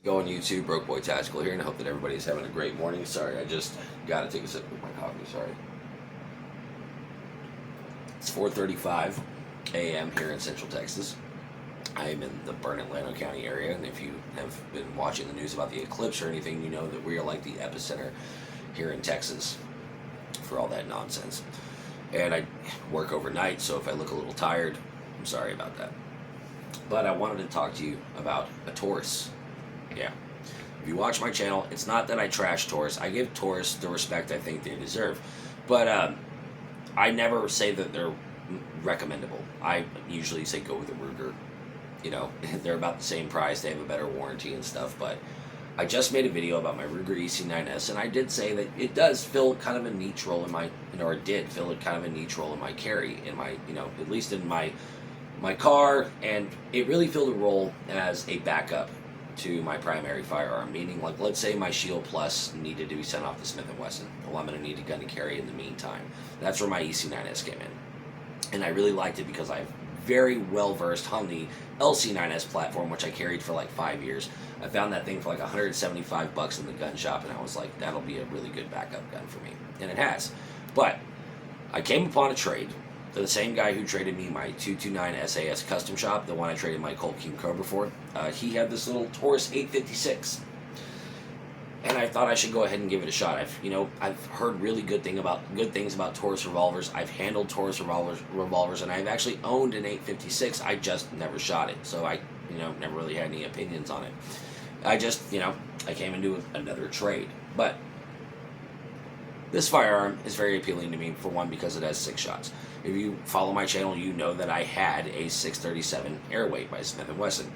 Go on YouTube, Broke Boy Tactical here, and I hope that everybody's having a great morning. Sorry, I just got to take a sip of my coffee. Sorry. It's 4:35 a.m. here in Central Texas. I am in the Bernalillo County area, and if you have been watching the news about the eclipse or anything, you know that we are like the epicenter here in Texas for all that nonsense. And I work overnight, so if I look a little tired, I'm sorry about that. But I wanted to talk to you about a Taurus. Yeah. If you watch my channel, it's not that I trash Taurus. I give Taurus the respect I think they deserve. But I never say that they're recommendable. I usually say go with a Ruger. You know, they're about the same price. They have a better warranty and stuff. But I just made a video about my Ruger EC9S, and I did say that it does fill kind of a niche role in my, or it did fill kind of a niche role in my carry, in my, at least in my car, and it really filled a role as a backup to my primary firearm, meaning like let's say my Shield Plus needed to be sent off to Smith & Wesson. Well, I'm going to need a gun to carry in the meantime. That's where my EC9S came in. And I really liked it because I'm very well versed on the LC9S platform, which I carried for like 5 years. I found that thing for like $175 in the gun shop, and I was like, that'll be a really good backup gun for me. And it has. But I came upon a trade. The same guy who traded me my 229 SAS custom shop, the one I traded my Colt King Cobra for, he had this little Taurus 856, and I thought I should go ahead and give it a shot. I've heard really good things about Taurus revolvers. I've handled Taurus revolvers, and I've actually owned an 856. I just never shot it, so I never really had any opinions on it. I came into another trade, but this firearm is very appealing to me, for one, because it has 6 shots. If you follow my channel, you know that I had a 637 Airweight by Smith & Wesson.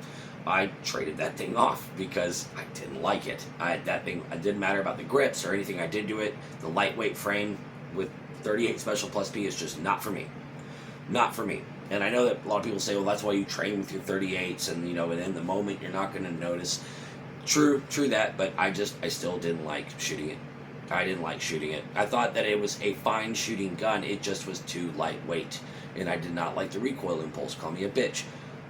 I traded that thing off because I didn't like it. It didn't matter about the grips or anything I did to it. The lightweight frame with 38 Special Plus P is just not for me. Not for me. And I know that a lot of people say, well, that's why you train with your 38s, and and in the moment you're not going to notice. True that, but I still didn't like shooting it. I didn't like shooting it. I thought that it was a fine shooting gun. It just was too lightweight, and I did not like the recoil impulse. Call me a bitch.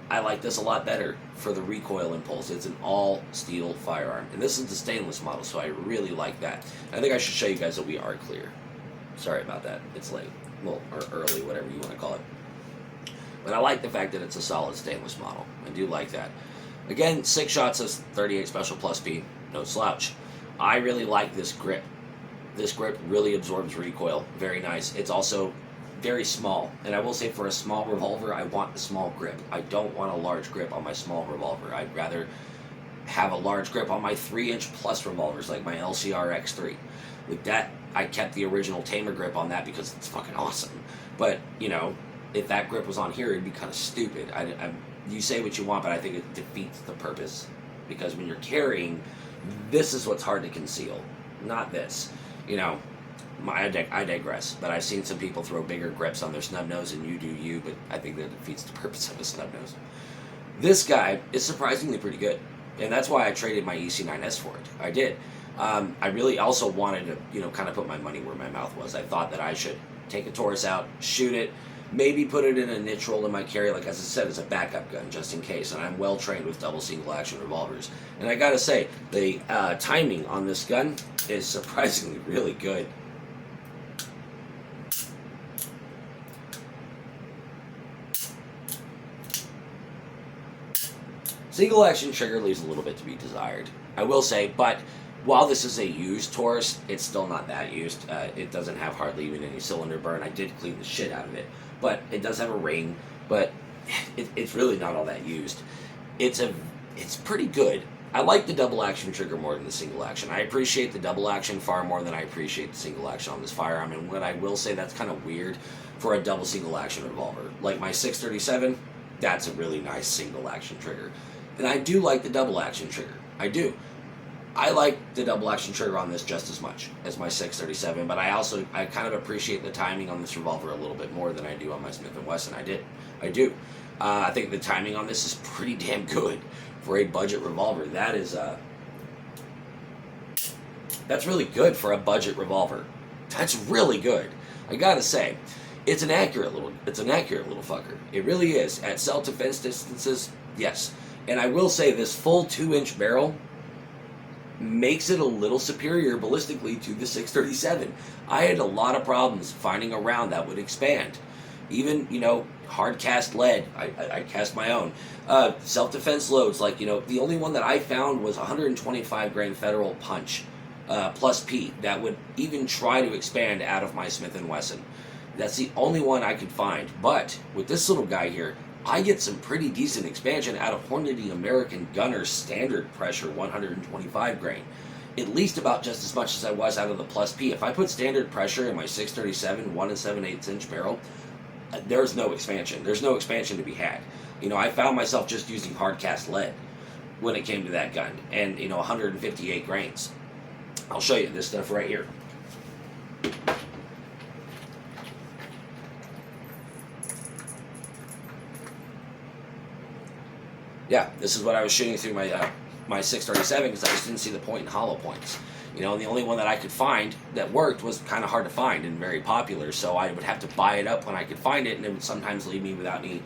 I like this a lot better for the recoil impulse. It's an all steel firearm, and this is the stainless model, so I really like that. I think I should show you guys that we are clear. Sorry about that. It's late, well, or early, whatever you want to call it. But I like the fact that it's a solid stainless model. I do like that. Again, 6 shots of 38 Special Plus P, no slouch. I really like this grip. This grip really absorbs recoil. Very nice. It's also very small. And I will say, for a small revolver, I want the small grip. I don't want a large grip on my small revolver. I'd rather have a large grip on my 3-inch plus revolvers, like my LCR X3. With that, I kept the original Tamer grip on that because it's fucking awesome. But, if that grip was on here, it'd be kind of stupid. You say what you want, but I think it defeats the purpose. Because when you're carrying, this is what's hard to conceal, not this. I digress, but I've seen some people throw bigger grips on their snub nose, and you do you, but I think that defeats the purpose of a snub nose. This guy is surprisingly pretty good, and that's why I traded my EC9S for it. I did. I really also wanted to, kind of put my money where my mouth was. I thought that I should take a Taurus out, shoot it, maybe put it in a niche role in my carry, like as I said, as a backup gun, just in case. And I'm well trained with double single action revolvers. And I gotta say, the timing on this gun is surprisingly really good. Single action trigger leaves a little bit to be desired, I will say, but while this is a used Taurus, it's still not that used. It doesn't have hardly even any cylinder burn. I did clean the shit out of it, but it does have a ring, but it's really not all that used. It's pretty good. I like the double action trigger more than the single action. I appreciate the double action far more than I appreciate the single action on this firearm, and what I will say, that's kind of weird for a double single action revolver. Like my 637, that's a really nice single action trigger. And I do like the double action trigger. I do. I like the double action trigger on this just as much as my 637, but I kind of appreciate the timing on this revolver a little bit more than I do on my Smith & Wesson. I do. I think the timing on this is pretty damn good for a budget revolver. That's really good for a budget revolver. That's really good. I gotta say, it's an accurate little fucker. It really is. At self-defense distances, yes. And I will say, this full 2-inch barrel makes it a little superior ballistically to the 637. I had a lot of problems finding a round that would expand. Even, hard cast lead, I cast my own. Self-defense loads, like, the only one that I found was 125 grain Federal Punch plus P that would even try to expand out of my Smith & Wesson. That's the only one I could find. But with this little guy here, I get some pretty decent expansion out of Hornady American Gunner standard pressure 125 grain. At least about just as much as I was out of the plus P. If I put standard pressure in my 637 1 7/8 inch barrel, there's no expansion. There's no expansion to be had. I found myself just using hard cast lead when it came to that gun, and 158 grains. I'll show you this stuff right here. Yeah, this is what I was shooting through my 637 because I just didn't see the point in hollow points. And the only one that I could find that worked was kind of hard to find and very popular, so I would have to buy it up when I could find it, and it would sometimes leave me without any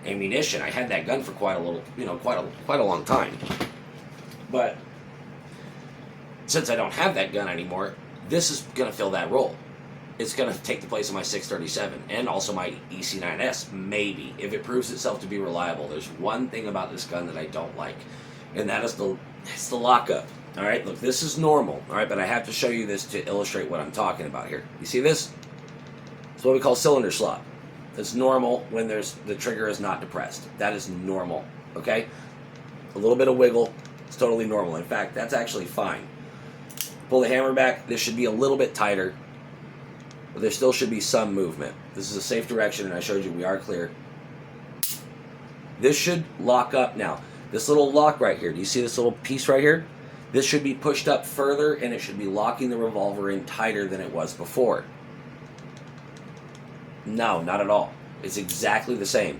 ammunition. I had that gun for quite a long time. But since I don't have that gun anymore, this is going to fill that role. It's going to take the place of my 637 and also my EC9S, maybe, if it proves itself to be reliable. There's one thing about this gun that I don't like, and that is the lockup. All right, look, this is normal, all right, but I have to show you this to illustrate what I'm talking about here. You see this? It's what we call cylinder slop. It's normal when the trigger is not depressed. That is normal, okay? A little bit of wiggle, it's totally normal. In fact, that's actually fine. Pull the hammer back, this should be a little bit tighter, but there still should be some movement. This is a safe direction, and I showed you we are clear. This should lock up now. This little lock right here, do you see this little piece right here? This should be pushed up further, and it should be locking the revolver in tighter than it was before. No, not at all. It's exactly the same.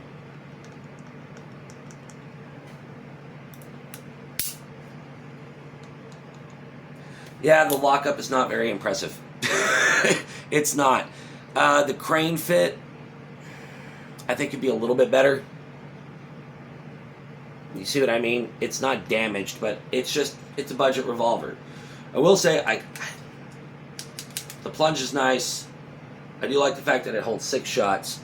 Yeah, the lockup is not very impressive. It's not. The crane fit, I think, could be a little bit better. You see what I mean? It's not damaged, but it's a budget revolver. I will say, the plunge is nice. I do like the fact that it holds 6 shots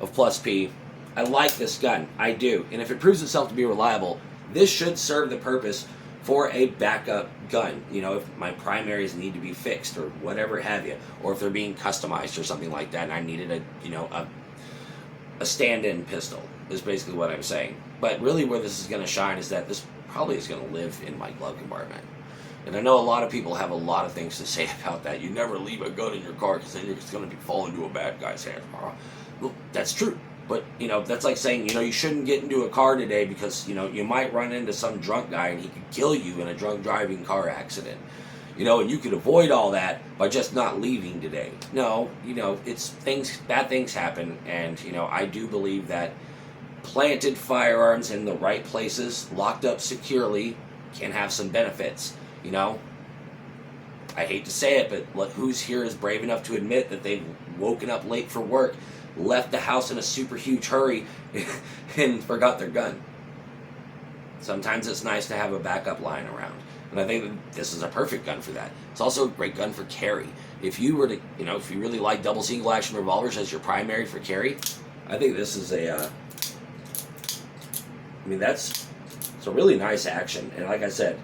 of plus P. I like this gun. I do. And if it proves itself to be reliable, this should serve the purpose for a backup gun. If my primaries need to be fixed or whatever have you, or if they're being customized or something like that, and I needed a stand-in pistol, is basically what I'm saying. But really where this is going to shine is that this probably is going to live in my glove compartment. And I know a lot of people have a lot of things to say about that. You never leave a gun in your car because then you're just going to be falling into a bad guy's hands tomorrow. Well, that's true. But, that's like saying, you shouldn't get into a car today because, you might run into some drunk guy and he could kill you in a drunk driving car accident. And you could avoid all that by just not leaving today. No, bad things happen, and, I do believe that planted firearms in the right places, locked up securely, can have some benefits, I hate to say it, but who's here is brave enough to admit that they've woken up late for work, left the house in a super huge hurry, and forgot their gun? Sometimes it's nice to have a backup lying around. And I think that this is a perfect gun for that. It's also a great gun for carry. If you were to, if you really like double single action revolvers as your primary for carry, I think this is it's a really nice action. And like I said,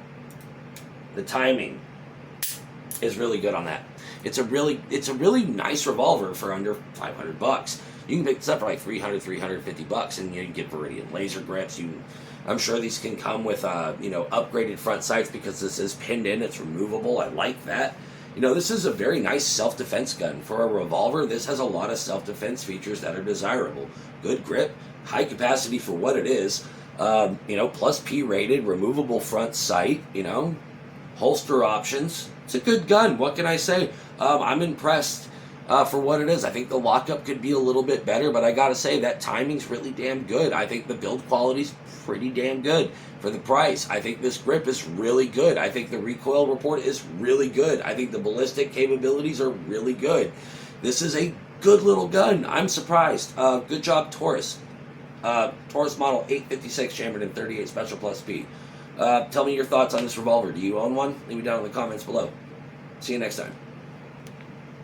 the timing is really good on that. It's a really nice revolver for under $500. You can pick this up for like $350, and you can get Viridian laser grips. I'm sure these can come with upgraded front sights because this is pinned in. It's removable. I like that. This is a very nice self-defense gun. For a revolver, this has a lot of self-defense features that are desirable. Good grip, high capacity for what it is. Plus P rated, removable front sight. Holster options. It's a good gun. What can I say? I'm impressed for what it is. I think the lockup could be a little bit better, but I gotta say that timing's really damn good. I think the build quality's pretty damn good for the price. I think this grip is really good. I think the recoil report is really good. I think the ballistic capabilities are really good. This is a good little gun. I'm surprised. Good job, Taurus. Taurus model 856 chambered in 38 special plus P. Tell me your thoughts on this revolver. Do you own one? Leave it down in the comments below. See you next time.